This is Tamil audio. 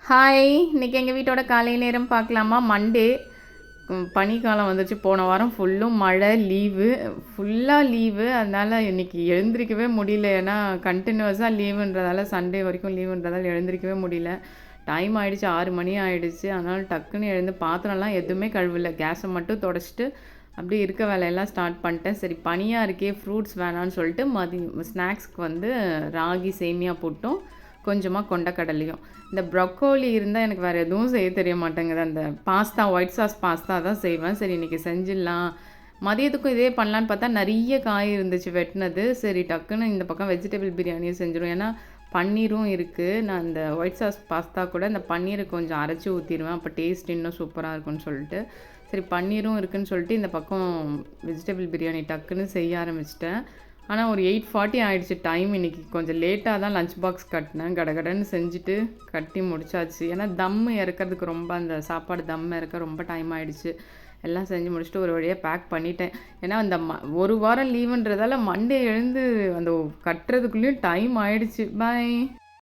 ஹாய்! இன்னைக்கு எங்க வீட்டோட காலை நேரம் பார்க்கலாமா? மண்டே. பனிக்காலம் வந்துருச்சு. போன வாரம் ஃபுல்லும் மழை, ஃபுல்லா லீவு. அதனால இன்னைக்கு எழுந்திரிக்கவே முடியல. ஏன்னா கன்டினியூவஸா லீவுன்றதால, சண்டே வரைக்கும் லீவுன்றதால எழுந்திரிக்கவே முடியல. டைம் ஆயிடுச்சு 6 மணி ஆயிடுச்சு. அதனால டக்குன்னு எழுந்து பாத்திரம்லாம் எதுவுமே கழுவல. கேஸை மட்டும் தொடச்சிட்டு, அப்படியே இருக்க வேலையெல்லாம் ஸ்டார்ட் பண்ணிட்டேன். சரி பனியாக இருக்கே, ஃப்ரூட்ஸ் வேணான்னு சொல்லிட்டு ஸ்நாக்ஸ்க்கு வந்து ராகி சேமியா புட்டும், கொஞ்சமாக கொண்டக்கடலையும். இந்த ப்ரொக்கோலி இருந்தால் எனக்கு வேறு எதுவும் செய்ய தெரிய மாட்டேங்குது. அந்த பாஸ்தா, ஒயிட் சாஸ் பாஸ்தா தான் செய்வேன். சரி இன்றைக்கி செஞ்சிடலாம். மதியத்துக்கும் இதே பண்ணலான்னு பார்த்தா நிறைய காய் இருந்துச்சு வெட்டினது. சரி டக்குன்னு இந்த பக்கம் வெஜிடபிள் பிரியாணியும் செஞ்சிடும். ஏன்னா பன்னீரும் இருக்குது. நான் இந்த ஒயிட் சாஸ் பாஸ்தா கூட இந்த பன்னீரை கொஞ்சம் அரைச்சி ஊற்றிடுவேன். அப்போ டேஸ்ட் இன்னும் சூப்பராக இருக்கும்னு சொல்லிட்டு, சரி பன்னீரும் இருக்குதுன்னு சொல்லிட்டு இந்த பக்கம் வெஜிடபிள் பிரியாணி டக்குன்னு செய்ய ஆரம்பிச்சிட்டேன். ஆனால் ஒரு 8:40 ஆகிடுச்சு டைம். இன்றைக்கி கொஞ்சம் லேட்டாக தான் லஞ்ச் பாக்ஸ் கட்டினேன். கடகடன்னு செஞ்சுட்டு கட்டி முடிச்சாச்சு. ஏன்னா தம்மு இறக்கிறதுக்கு ரொம்ப, அந்த சாப்பாடு தம் இறக்க ரொம்ப டைம் ஆகிடுச்சு. எல்லாம் செஞ்சு முடிச்சுட்டு ஒரு வழியாக பேக் பண்ணிட்டேன். ஏன்னா அந்த ஒரு வாரம் லீவுன்றதால மண்டே எழுந்து அந்த கட்டுறதுக்குள்ளேயும் டைம் ஆகிடுச்சு. பாய்.